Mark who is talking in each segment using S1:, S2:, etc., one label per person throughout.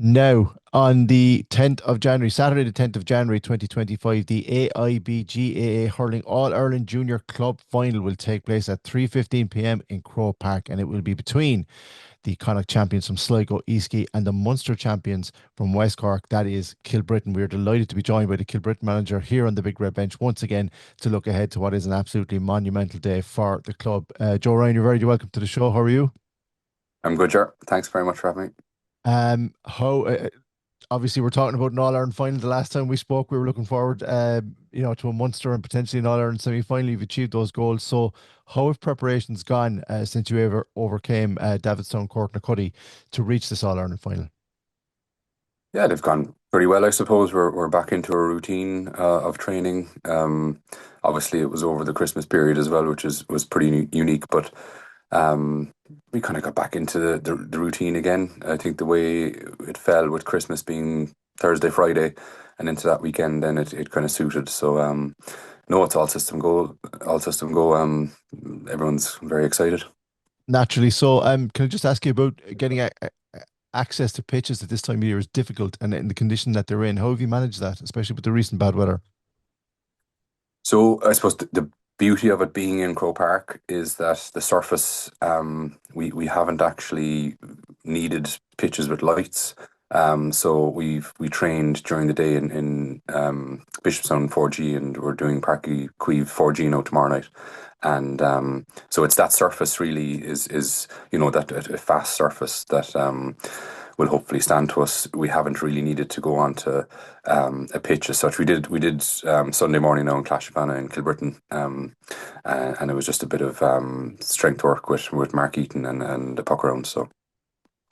S1: Now, on the 10th of January, Saturday, the 10th of January 2025, the AIBGAA Hurling All Ireland Junior Club Final will take place at 3:15 p.m. in Croke Park, and it will be between the Connacht champions from Sligo, Easkey, and the Munster champions from West Cork, that is Kilbrittain. We are delighted to be joined by the Kilbrittain manager here on the Big Red Bench once again to look ahead to what is an absolutely monumental day for the club. Joe Ryan, you're very welcome to the show. How are you?
S2: I'm good, Jar. Thanks very much for having me.
S1: How obviously we're talking about an All Ireland final. The last time we spoke, we were looking forward, to a Munster and potentially an All Ireland semi final. You've achieved those goals. So, how have preparations gone since you ever overcame Davidstown Court and Cuddy to reach this All Ireland final?
S2: Yeah, they've gone pretty well, I suppose. We're back into a routine of training. Obviously, it was over the Christmas period as well, which was pretty unique. But we kind of got back into the routine again. I think the way it fell with Christmas being Thursday, Friday, and into that weekend, then it kind of suited. So no, it's all system go, all system go. Everyone's very excited.
S1: Naturally. So, can I just ask you about getting access to pitches at this time of year is difficult, and in the condition that they're in, how have you managed that, especially with the recent bad weather?
S2: So I suppose the beauty of it being in Crow Park is that the surface, we haven't actually needed pitches with lights. So we trained during the day in Bishopstown 4G, and we're doing Parky Queeve 4G now tomorrow night. And so it's that surface really is that a fast surface that will hopefully stand to us. We haven't really needed to go on to a pitch as such. We did Sunday morning now in Clashbana in Kilbrittain, and it was just a bit of strength work with Mark Eaton and the puck around. So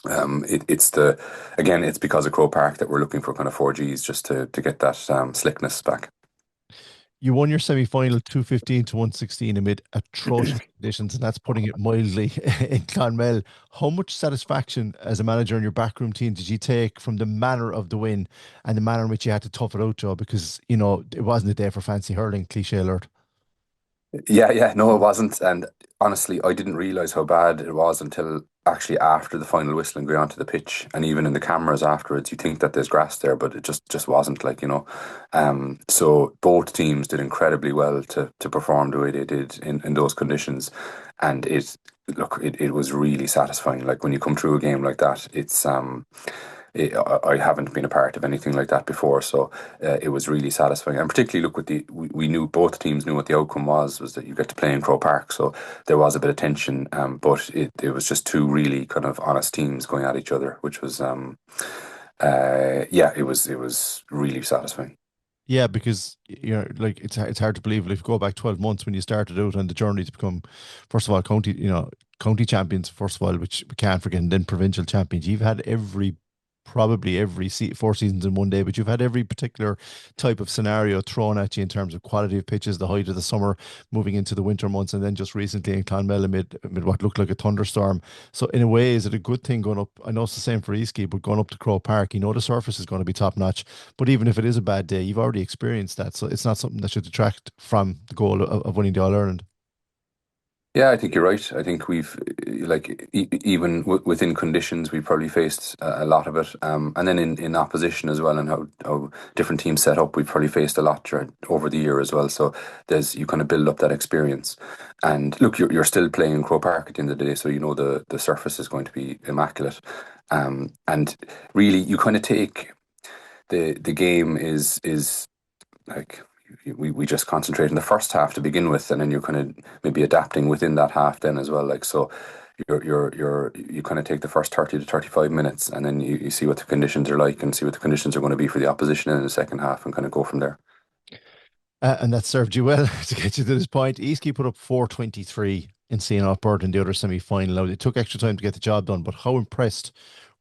S2: it's the again it's because of Crow Park that we're looking for kind of 4Gs just to get that slickness back.
S1: You won your semi-final 215 to 116 amid atrocious conditions, and that's putting it mildly in Clonmel. How much satisfaction as a manager in your backroom team did you take from the manner of the win and the manner in which you had to tough it out, Joe? Because, it wasn't a day for fancy hurling, cliche alert.
S2: Yeah, no, it wasn't. And honestly, I didn't realize how bad it was until actually after the final whistle and going onto the pitch. And even in the cameras afterwards, you think that there's grass there, but it just wasn't So both teams did incredibly well to perform the way they did in those conditions. And it was really satisfying. Like when you come through a game like that, I haven't been a part of anything like that before, so it was really satisfying. And particularly, look, we knew both teams knew what the outcome was that you get to play in Crow Park, so there was a bit of tension, but it was just two really kind of honest teams going at each other, which was yeah, it was really satisfying.
S1: Yeah, because like it's hard to believe. If you go back 12 months when you started out on the journey to become, first of all, county champions, first of all, which we can't forget, and then provincial champions. You've had probably every 4 seasons in one day, but you've had every particular type of scenario thrown at you in terms of quality of pitches, the height of the summer, moving into the winter months, and then just recently in Clonmel amid what looked like a thunderstorm. So in a way, is it a good thing going up? I know it's the same for Easkey, but going up to Crow Park, the surface is going to be top notch. But even if it is a bad day, you've already experienced that, so it's not something that should detract from the goal of winning the All Ireland.
S2: Yeah, I think you're right. I think even within conditions, we probably faced a lot of it. And then in opposition as well, and how different teams set up, we've probably faced a lot over the year as well. So you kind of build up that experience. And look, you're still playing in Crow Park at the end of the day, so you know the surface is going to be immaculate. And really, you kind of take the game is like we just concentrate in the first half to begin with, and then you're kind of maybe adapting within that half then as well. Like so, you kind of take the first 30 to 35 minutes, and then you see what the conditions are like, and see what the conditions are going to be for the opposition in the second half, and kind of go from there.
S1: And that served you well to get you to this point. Eastleigh put up 423 in seeing Upward in the other semi final. Now, it took extra time to get the job done, but how impressed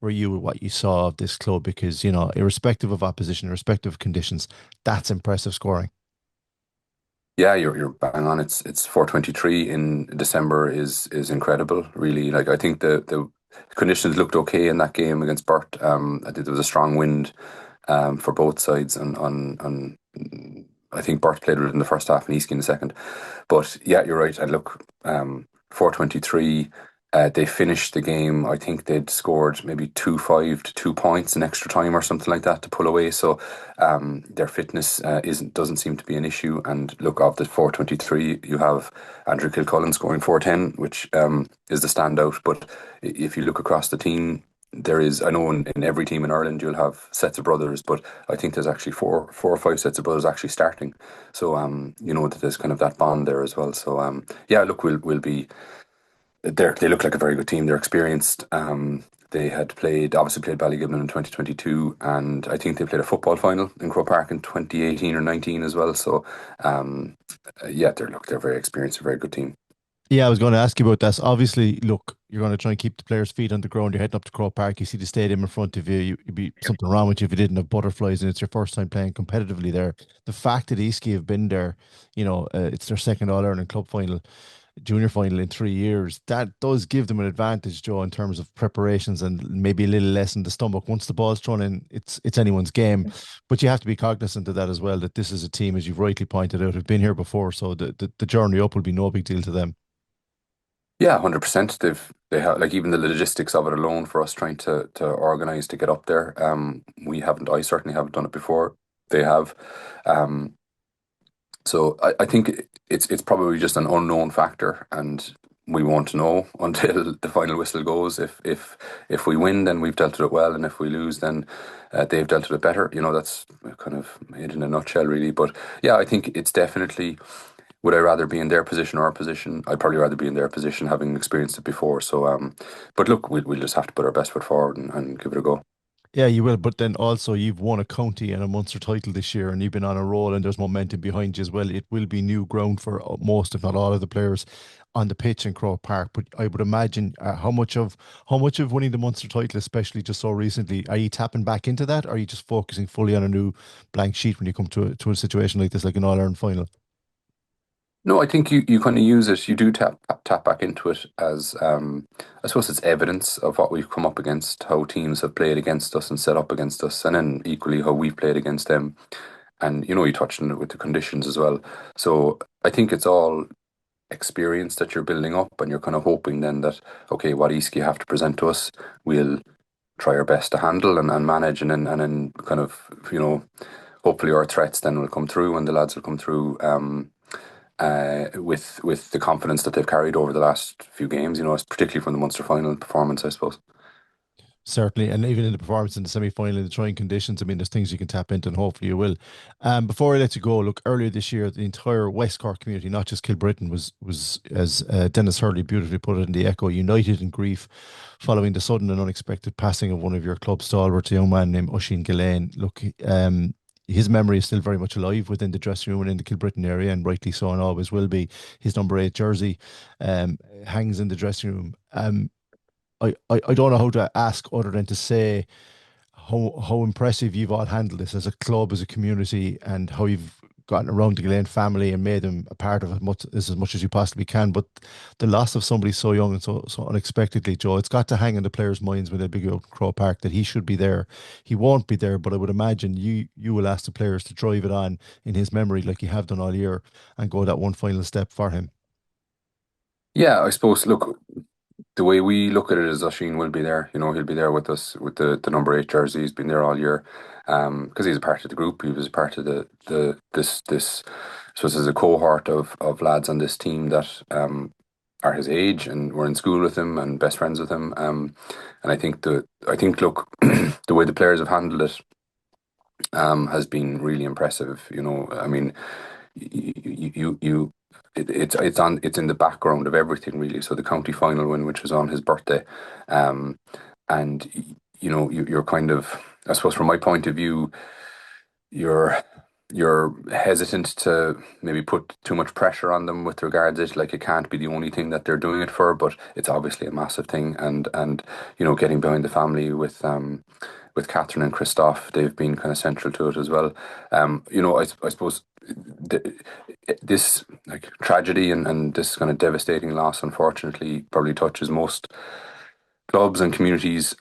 S1: were you with what you saw of this club? Because, irrespective of opposition, irrespective of conditions, that's impressive scoring.
S2: Yeah, you're bang on. It's 423 in December is incredible. Really, like I think the conditions looked okay in that game against Burt. I think there was a strong wind for both sides, and on I think Burt played it in the first half and Easkey in the second. But yeah, you're right. And look, 423. They finished the game. I think they'd scored maybe 2-5 to 2 points in extra time or something like that to pull away. So their fitness isn't doesn't seem to be an issue. And look, of the 423, you have Andrew Kilcullen scoring 410, which is the standout. But if you look across the team, there is, I know in every team in Ireland you'll have sets of brothers, but I think there's actually four or five sets of brothers actually starting. So you know that there's kind of that bond there as well. So yeah, look, we'll be they look like a very good team. They're experienced. They had obviously played Ballygibbon in 2022, and I think they played a football final in Croke Park in 2018 or 19 as well. So, um, yeah, they're very experienced, a very good team.
S1: Yeah, I was going to ask you about this. Obviously, look, you're going to try and keep the players' feet on the ground. You're heading up to Croke Park. You see the stadium in front of you. You'd be something wrong with you if you didn't have butterflies, and it's your first time playing competitively there. The fact that Easkey have been there, it's their second All Ireland club final, junior final in 3 years. That does give them an advantage, Joe, in terms of preparations and maybe a little less in the stomach. Once the ball's thrown in, it's anyone's game. But you have to be cognizant of that as well. That this is a team, as you've rightly pointed out, have been here before, so the journey up will be no big deal to them.
S2: Yeah, 100%. They have like even the logistics of it alone for us trying to organize to get up there. We haven't. I certainly haven't done it before. They have. Um, So I think it's probably just an unknown factor, and we won't know until the final whistle goes. If we win, then we've dealt with it well, and if we lose, then they've dealt with it better. You know, that's kind of it in a nutshell, really. But yeah, I think it's definitely. Would I rather be in their position or our position? I'd probably rather be in their position, having experienced it before. So, but look, we'll just have to put our best foot forward and give it a go.
S1: Yeah, you will. But then also, you've won a county and a Munster title this year, and you've been on a roll, and there's momentum behind you as well. It will be new ground for most, if not all, of the players on the pitch in Croke Park. But I would imagine how much of winning the Munster title, especially just so recently, are you tapping back into that, or are you just focusing fully on a new blank sheet when you come to a situation like this, like an All Ireland final?
S2: No, I think you kind of use it. You do tap back into it as I suppose it's evidence of what we've come up against, how teams have played against us and set up against us, and then equally how we've played against them. And you touched on it with the conditions as well. So I think it's all experience that you're building up, and you're kind of hoping then that okay, what Easkey have to present to us, we'll try our best to handle and manage, and then kind of hopefully our threats then will come through, and the lads will come through. With the confidence that they've carried over the last few games, particularly from the Munster final performance, I suppose.
S1: Certainly, and even in the performance in the semi-final, in the trying conditions, I mean, there's things you can tap into, and hopefully you will. Before I let you go, look, earlier this year, the entire West Cork community, not just Kilbrittain, was as Dennis Hurley beautifully put it in the Echo, united in grief following the sudden and unexpected passing of one of your club stalwarts, a young man named Oisin Gaine. Look, his memory is still very much alive within the dressing room and in the Kilbrittain area, and rightly so, and always will be. His number 8 jersey hangs in the dressing room. I don't know how to ask other than to say how impressive you've all handled this as a club, as a community, and how you've gotten around the Glen family and made them a part of it as much as you possibly can. But the loss of somebody so young and so unexpectedly, Joe, it's got to hang in the players' minds when they big out in Crow Park that he should be there. He won't be there, but I would imagine you will ask the players to drive it on in his memory like you have done all year and go that one final step for him.
S2: Yeah, I suppose. Look, the way we look at it is Oisin will be there. He'll be there with us with the number 8 jersey. He's been there all year, because he's a part of the group. He was a part of this. So there's a cohort of lads on this team that are his age and were in school with him and best friends with him. And I think look, the way the players have handled it has been really impressive. I mean, it's in the background of everything really. So the county final win, which was on his birthday, um, and you're kind of, I suppose, from my point of view, you're you're hesitant to maybe put too much pressure on them with regards it. Like it can't be the only thing that they're doing it for, but it's obviously a massive thing. And getting behind the family with Catherine and Christoph, they've been kind of central to it as well. I suppose this like tragedy and this kind of devastating loss, unfortunately, probably touches most clubs and communities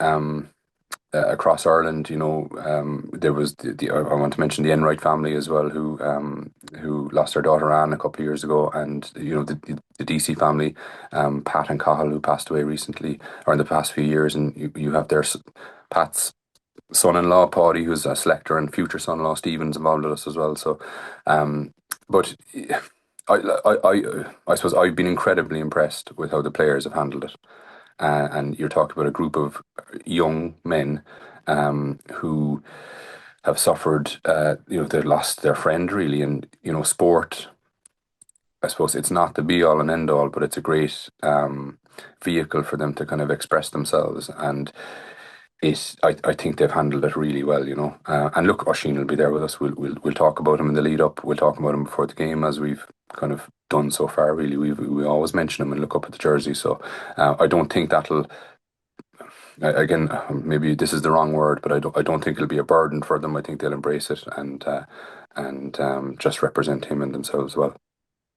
S2: across Ireland, there was I want to mention the Enright family as well, who lost their daughter Anne a couple of years ago, and the DC family, Pat and Cahill, who passed away recently or in the past few years, and you have Pat's son-in-law Paddy, who's a selector, and future son-in-law Stephen's involved with us as well. So, but I suppose I've been incredibly impressed with how the players have handled it. And you're talking about a group of young men who have suffered, they lost their friend really, and sport. I suppose it's not the be all and end all, but it's a great vehicle for them to kind of express themselves, and I think they've handled it really well, And look, Oisin will be there with us. We'll talk about him in the lead up. We'll talk about him before the game, as we've kind of done so far. Really, we always mention him and look up at the jersey. So I don't think that'll. Again, maybe this is the wrong word, but I don't think it'll be a burden for them. I think they'll embrace it and just represent him and themselves well.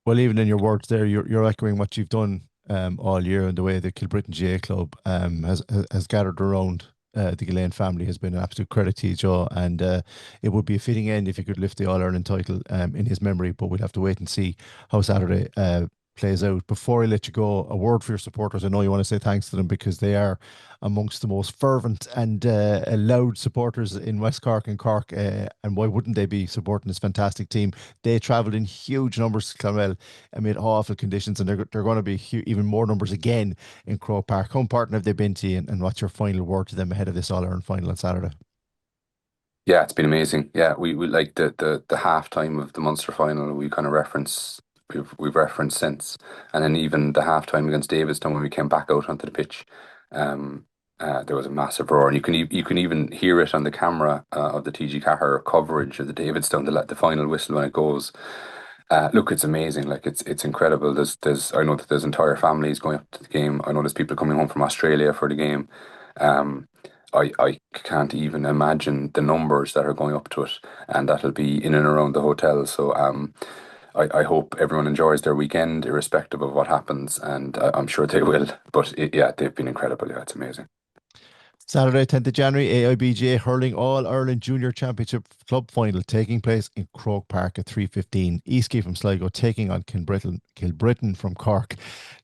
S1: Well, even in your words there, you're echoing what you've done all year, and the way the Kilbrittain GA club has gathered around the Gaine family has been an absolute credit to you, Joe. And it would be a fitting end if you could lift the All Ireland title in his memory. But we'll have to wait and see how Saturday plays out. Before I let you go, a word for your supporters. I know you want to say thanks to them because they are amongst the most fervent and loud supporters in West Cork and Cork. And why wouldn't they be supporting this fantastic team? They travelled in huge numbers to Clonmel amid awful conditions, and they're going to be even more numbers again in Croke Park. How important have they been to you, and what's your final word to them ahead of this All Ireland final on Saturday?
S2: Yeah, it's been amazing. Yeah, we like the half time of the Munster final. We kind of reference we've referenced since, and then even the half time against Davidstown when we came back out onto the pitch, um, there was a massive roar, and you can even hear it on the camera of the TG Cahir coverage of the Davidstown, the final whistle when it goes. Look, it's amazing. Like it's incredible. There's I know that there's entire families going up to the game. I know there's people coming home from Australia for the game. Um, I can't even imagine the numbers that are going up to it, and that'll be in and around the hotel. So I hope everyone enjoys their weekend, irrespective of what happens, and I'm sure they will. But yeah, they've been incredible. Yeah, it's amazing.
S1: Saturday, 10th of January, AIBJ Hurling All Ireland Junior Championship Club Final taking place in Croke Park at 3:15. Easkey from Sligo taking on Kilbrittain from Cork.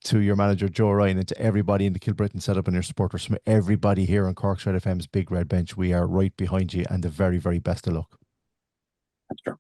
S1: To your manager Joe Ryan and to everybody in the Kilbrittain setup and your supporters, from everybody here on Cork's Red FM's Big Red Bench, we are right behind you, and the very, very best of luck.
S2: Sure.